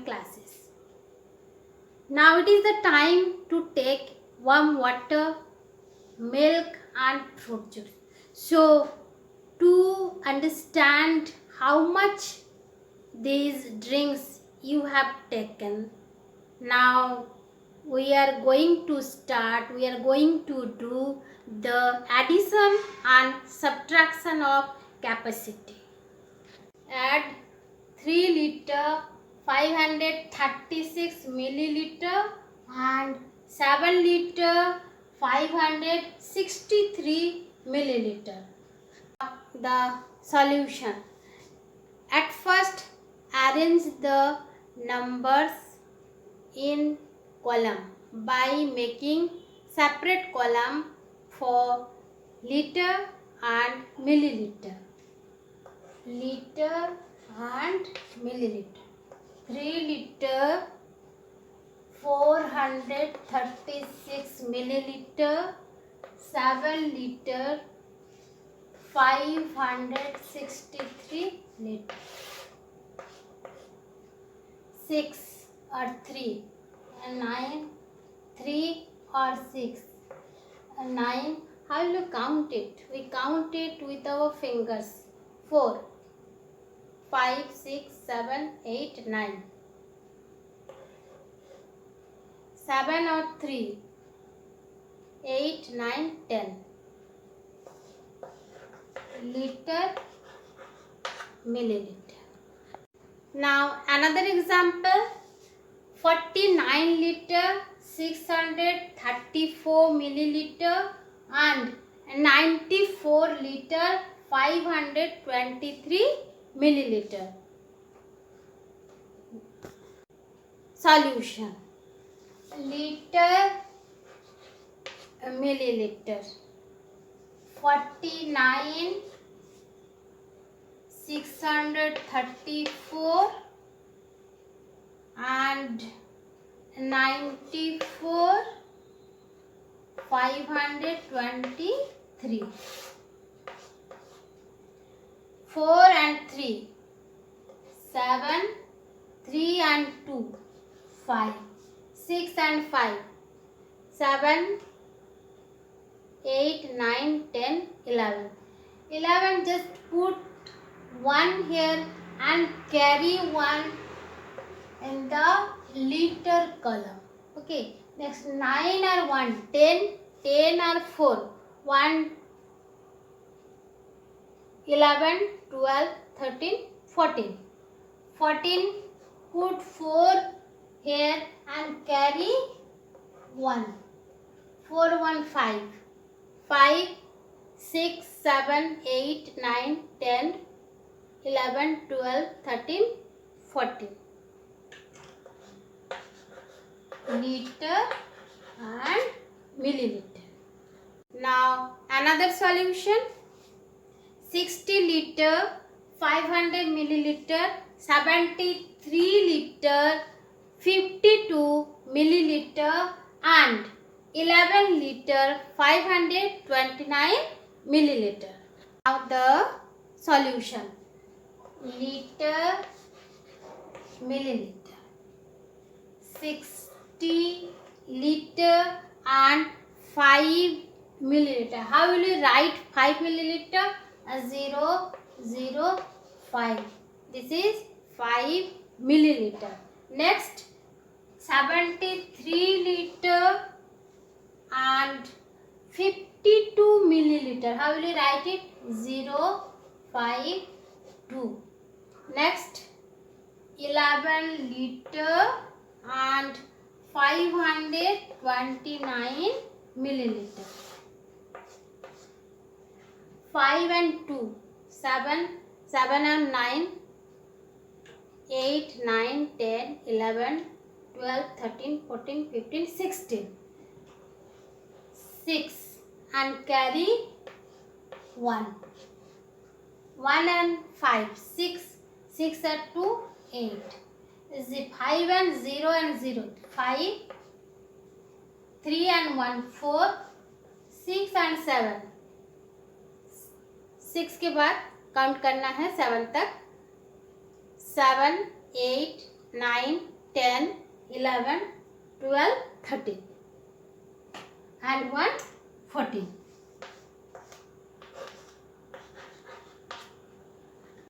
classes. Now it is the time to take warm water, milk and fruit juice. So to understand how much these drinks you have taken, now we are going to start. We are going to do the addition and subtraction of capacity. Add 3 liter 536 milliliter and 7 liter 563 milliliter. The solution. At first, arrange the numbers in column by making separate column for liter and milliliter. Liter and milliliter. 3 liter 436 milliliter, 7 liter 563 liter. 6 or 3 and 9, 3 or 6 and 9. How will you count it? We count it with our fingers. 4, 5, 6, 7, 8, 9. 7 or 3, 8, 9, 10. Liter, milliliter. Now another example, 49 liter 634 milliliter and 94 liter 523 milliliter. Solution. Liter, milliliter. 49 634 and 94 523. 4 and 3, 7, 3 and 2, 5, 6 and 5, 7, 8, 9, 10, 11. 11 just put 1 here and carry 1 in the liter column. Okay. Next 9 or 1, 10, 10 or 4, 1, 11, 12, 13, 14. 14 put 4 here and carry 1. 4, 1, 5. 5, 6, 7, 8, 9, 10, 11, 12, 13, 14. Liter and milliliter. Now another solution. 60 liter 500 milliliter, 73 liter 52 milliliter and 11 liter 529 milliliter. Now the solution. Liter, milliliter. 60 liter and 5 milliliter. How will you write 5 milliliter? 0, 0, 5. This is 5 milliliter. Next, 73 liter and 52 milliliter. How will you write it? 0, 5, 2. Next, 11 liter and 529 milliliter. 5 and 2, 7, 7 and 9, 8, 9, 10, 11, 12, 13, 14, 15, 16. 6 and carry 1. 1 and 5, 6, 6 and 2, 8. 5 and 0 and 0, 5, 3 and 1, 4, 6 and 7. 6 के बाद count करना है 7 तक. 7, 8, 9, 10, 11, 12, 13 and 1, 14.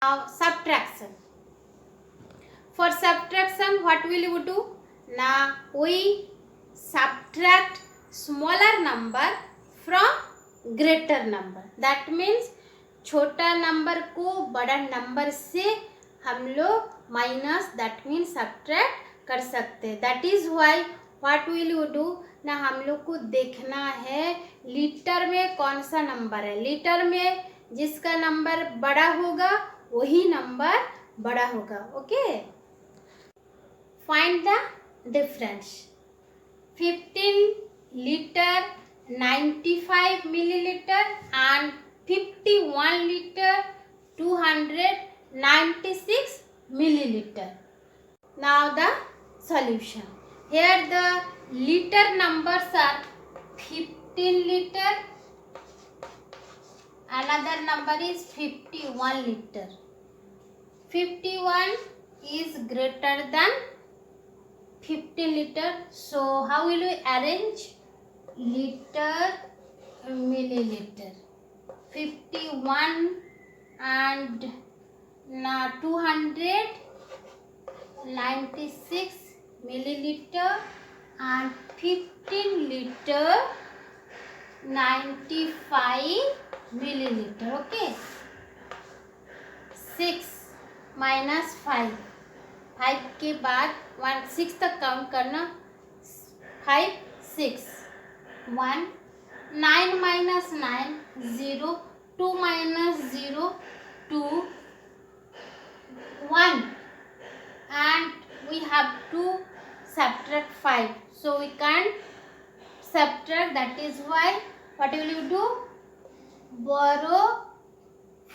Now subtraction. For subtraction, what will you do? Now we subtract smaller number from greater number. That means छोटा number को बड़ा number से हम लोग माइनस, दैट मीन्स सब्ट्रैक्ट कर सकते हैं. That is why what will you do ना, हम लोग को देखना है लीटर में कौन सा नंबर है. लीटर में जिसका नंबर बड़ा होगा वही नंबर बड़ा होगा. Okay, find the difference. 15 liter 95 milliliter and 51 liter 296 milliliter. Now the solution. Here the liter numbers are 15 liter, another number is 51 liter. 51 is greater than 15 liter, so how will we arrange? Liter, milliliter. 51 and 296 milliliter and 15 liter 95 milliliter. Okay, 6 minus 5. 5 के बाद 1 6 तक count करना. 5 6 1 9 minus 9 0 2 minus 0 2 1 and we have to subtract 5, so we can't subtract. That is why what will you do? Borrow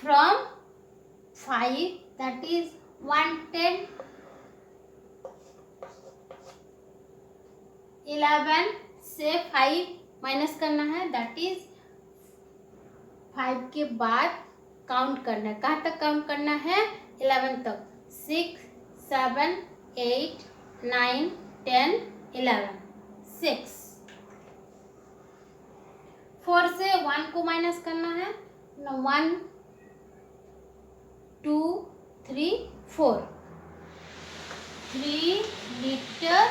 from 5, that is 110. 11 से 5 minus करना है, that is 5 के बाद count करना है. कहाँ तक काउंट करना है? 11 तक. 6 7 8 9 10 11 6. 4 से 1 को माइनस करना है. 1 2 3 4. 3 liter.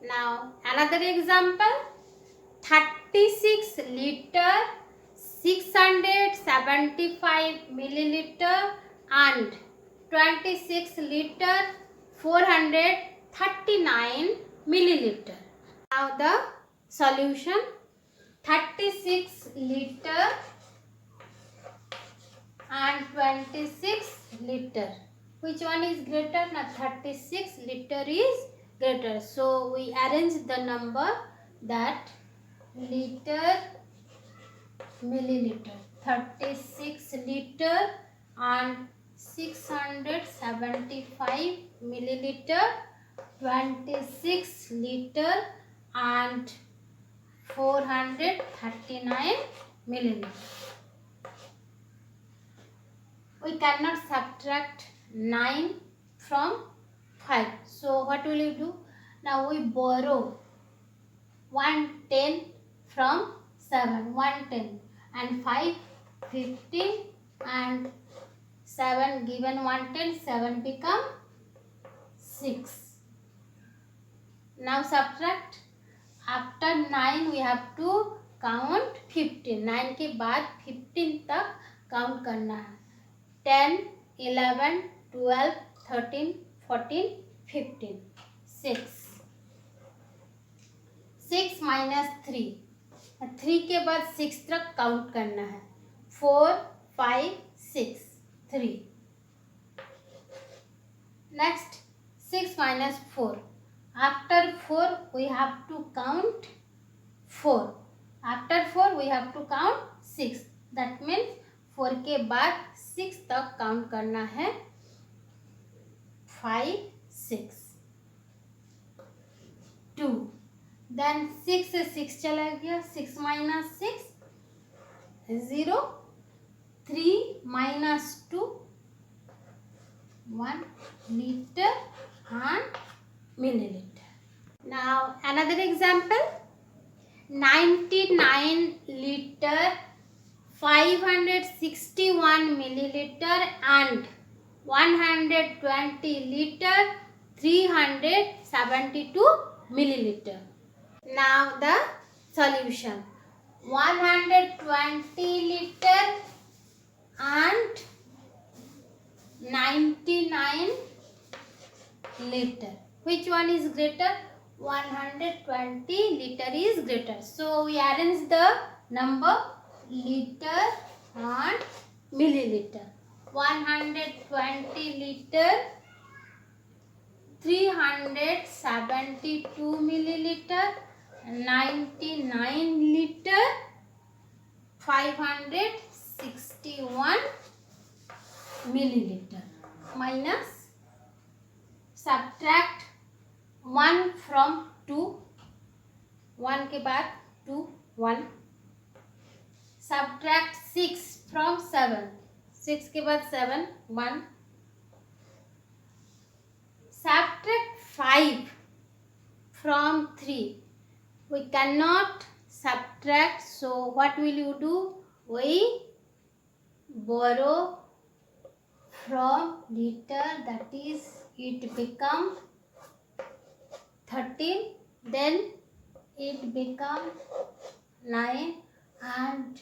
Now another example. 36 liter 675 milliliter and 26 liter 439 milliliter. Now the solution. 36 liter and 26 liter, which one is greater? Now 36 liter is greater, so we arrange the number that liter milliliter. 36 liter and 675 milliliter, 26 liter and 439 milliliter. We cannot subtract 9 from 5, so what will you do? Now we borrow 110 from 7, 110 and 5 50 and 7 given 110, 7 become 6. Now subtract. After 9 we have to count 15. 9 के बाद 15 तक count करना है. 10 11 12 13 14 15 6. 6 minus 3. 3 के बाद 6 तक count करना है. 4 5 6 3. Next 6 minus 4. After 4 we have to count 4. After 4 we have to count 6. That means 4 के बाद 6 तक काउंट करना है. 5 6 2. Then 6 से 6 चला गया. 6 minus 6 0. 3 minus 2 1 liter and milliliter. Now another example, 99 liter 561 milliliter and 120 liter 372 milliliter. Now the solution, 120 liter and 99 liter. Which one is greater? 120 liter is greater. So we arrange the number liter and milliliter. 120 liter 372 milliliter, 99 liter 561 milliliter. Minus, subtract 1 from 2, 1 के बाद 2, 1. Subtract 6 from 7, 6 के बाद 7, 1. Subtract 5 from 3. We cannot subtract, so what will you do? We borrow from liter, that is it become 13, then it become 9 and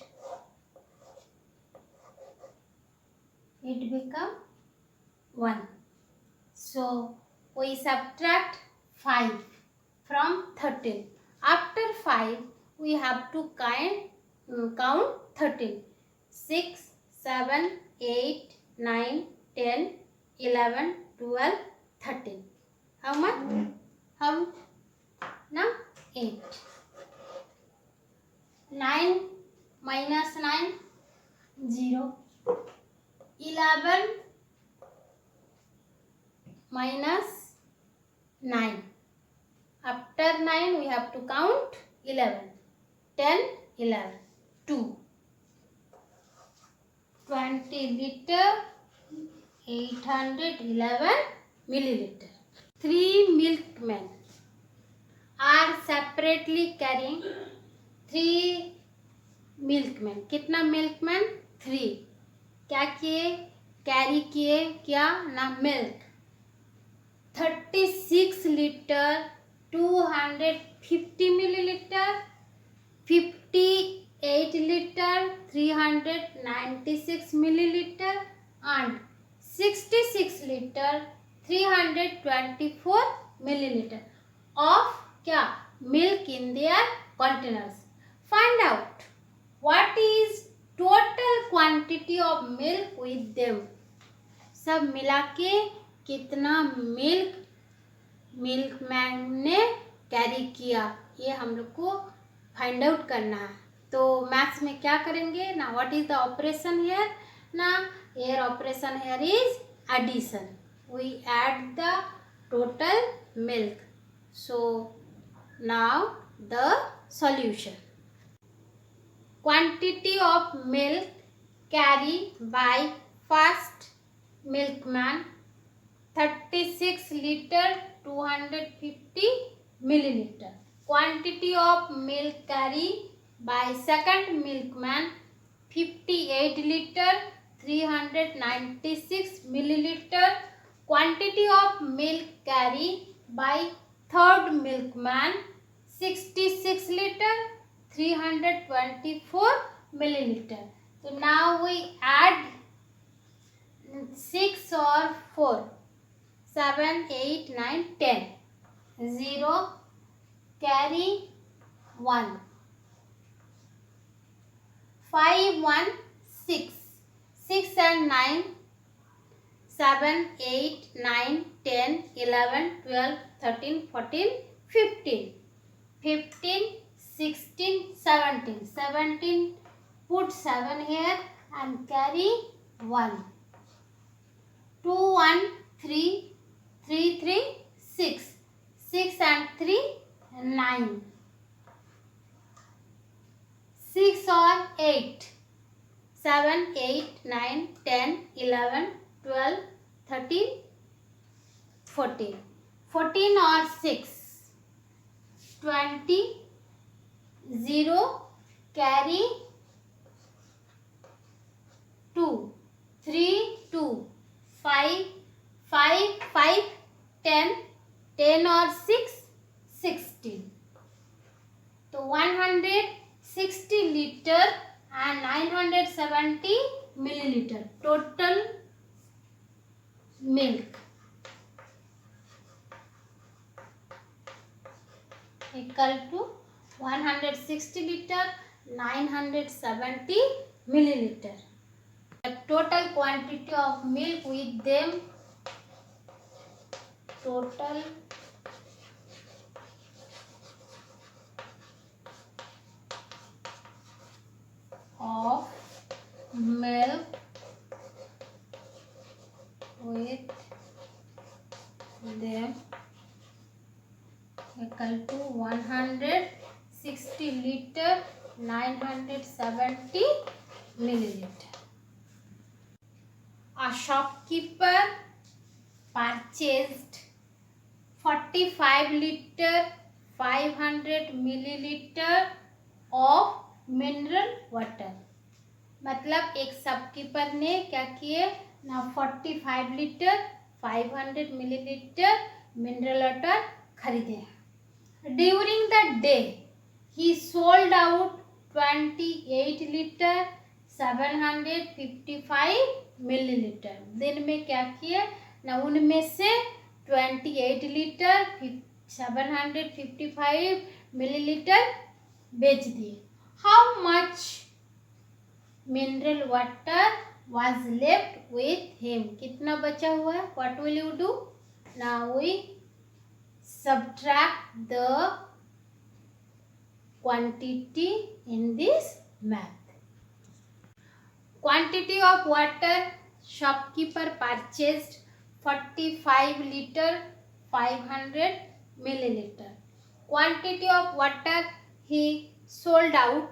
it become 1. So we subtract 5 from 13. After 5 we have to count 13. 6, 7, 8, 9, 10, 11, 12, 13. How much? How? Now 8. 9 minus 9, 0. 11 minus 9. After 9 we have to count 11. 10, 11, 2. 20 liter, 811 milliliter. 3 milkmen are separately carrying 3 milkmen. कितना milkmen? 3. क्या किए? Carry किए क्या ना? Milk. 36 liter 250 milliliter, 58 liter 396 milliliter and 66 liter 324 milliliter of क्या? Milk in their containers. Find out what is total quantity of milk with them. सब मिला के कितना मिल्कमैन ने कैरी किया, ये हम लोग को फाइंड आउट करना है. तो मैथ्स में क्या करेंगे ना? What is the operation here ना? Here operation here is addition. We add the total milk. So now the solution. Quantity of milk carry by first milkman, 36 liter 250 milliliter. Quantity of milk carried by second milkman, 58 liter 396 milliliter. Quantity of milk carried by third milkman, 66 liter 324 milliliter. So now we add 6 or 4, 7, 8, 9, 10. 0, carry 1. 5, 1, 6. 6 and 9, 7, 8, 9, 10, 11, 12, 13, 14, 15. 15, 16, 17. 17, put 7 here and carry 1. 2, 1, 3, 3, 3, 6. 6 and 3, 9. 6 or 8. 7, 8, 9, 10, 11, 12, 13, 14. 14 or 6. 20, 0, carry 2. 3, 2. 5, 5, 5, 10. 10 or 6, 16. So 160 liter and 970 milliliter total milk equal to 160 liter 970 milliliter. The total quantity of milk with them, total of milk with them equal to 160 liter 970 milliliter. A shopkeeper purchased 45 liter 500 milliliter of mineral water. मतलब एक shopkeeper ने क्या किए ना 45 litre 500 millilitre mineral water खरीदे. During the day he sold out 28 litre 755 millilitre. दिन में क्या किए ना उनमें से 28 लीटर 755 मिलीलीटर बेच दिए. How much mineral water was left with him? कितना बचा हुआ है? What will you do? Now we subtract the quantity in this math. Quantity of water shopkeeper purchased 45 liter 500 milliliter. Quantity of water he sold out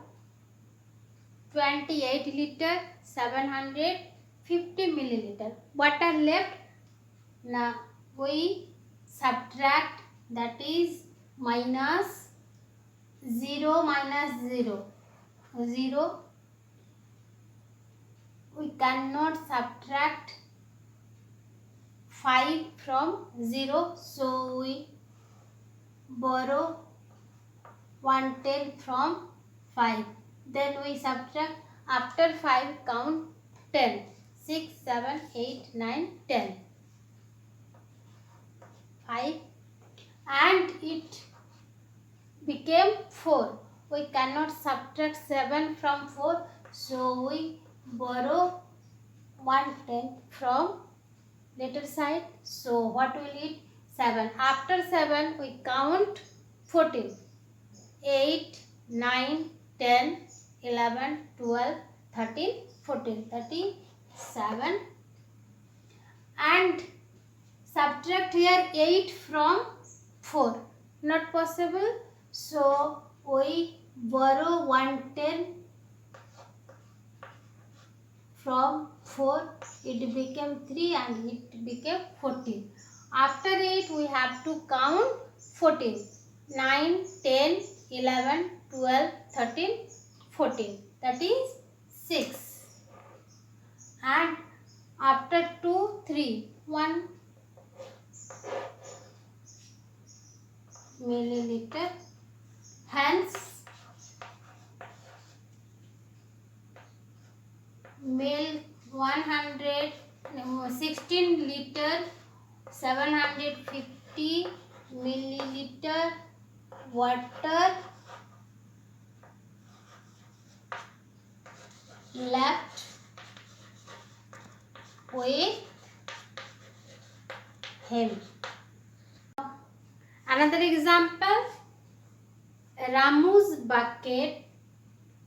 28 liter 750 milliliter. Water left. Now we subtract, that is minus 0 minus 0. 0. We cannot subtract 5 from 0, so we borrow 110 from 5. Then we subtract, after 5 count 10. 6, 7, 8, 9, 10. 5 and it became 4. We cannot subtract 7 from 4, so we borrow 110 from later side. So what will it? 7. After 7 we count 14. 8, 9, 10, 11, 12, 13, 14, 37 and subtract here 8 from 4. Not possible, so we borrow 110 from 4. It became 3 and it became 14. After 8 we have to count 14. 9, 10, 11, 12, 13, 14. That is 6. And after 2, 3, 1 milliliter. Hence, milk 16 liter 750 milliliter water left with him. Another example, Ramu's bucket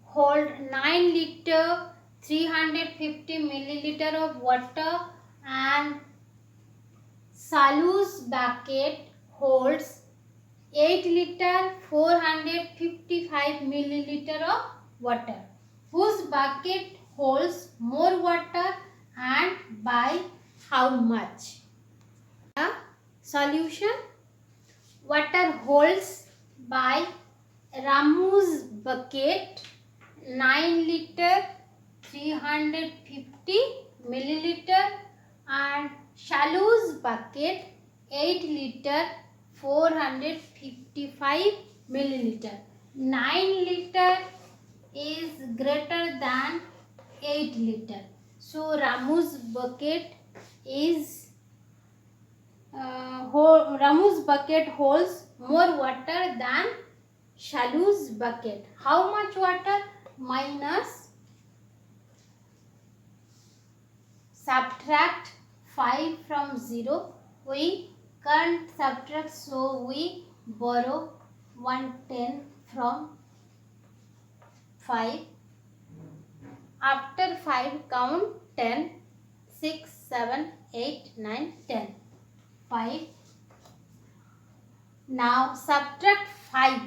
hold 9 liter 350 milliliter of water and Salu's bucket holds 8 liter 455 milliliter of water. Whose bucket holds more water and by how much? The solution: water holds by Ramu's bucket 9 liter 350 milliliter and Shalu's bucket 8 liter 455 milliliter. 9 liter is greater than 8 liter. So Ramu's bucket is Ramu's bucket holds more water than Shalu's bucket. How much water? Minus, subtract 5 from 0. We can't subtract, so we borrow 110 from 5. After 5, count 10. 6, 7, 8, 9, 10. 5. Now subtract 5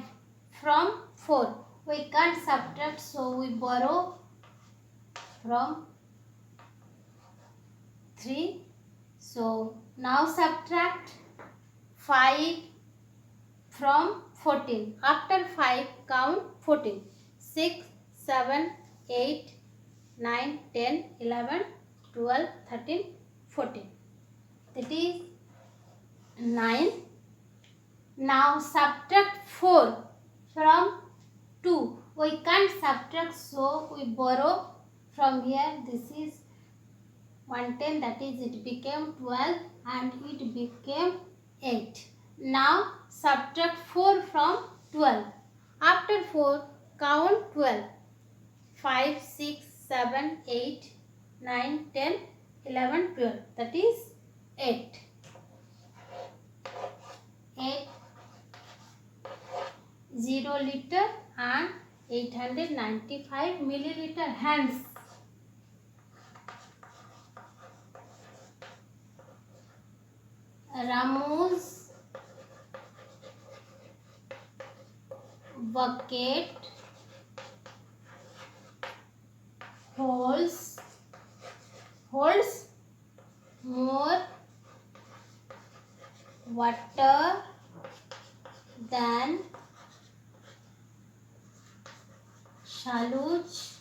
from 4. We can't subtract, so we borrow from 3. So now subtract 5 from 14. After 5, count 14. 6, 7, 8, 9, 10, 11, 12, 13, 14. That is 9. Now subtract 4 from 2. We can't subtract, so we borrow from here. This is 110, that is it became 12 and it became 8. Now subtract 4 from 12. After 4, count 12. 5, 6, 7, 8, 9, 10, 11, 12. That is 8. 8, 0 liter and 895 milliliter. Hence, Ramu's bucket holds more water than Shalu's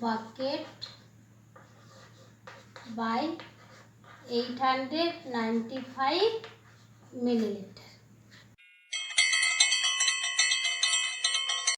bucket by 895 milliliter.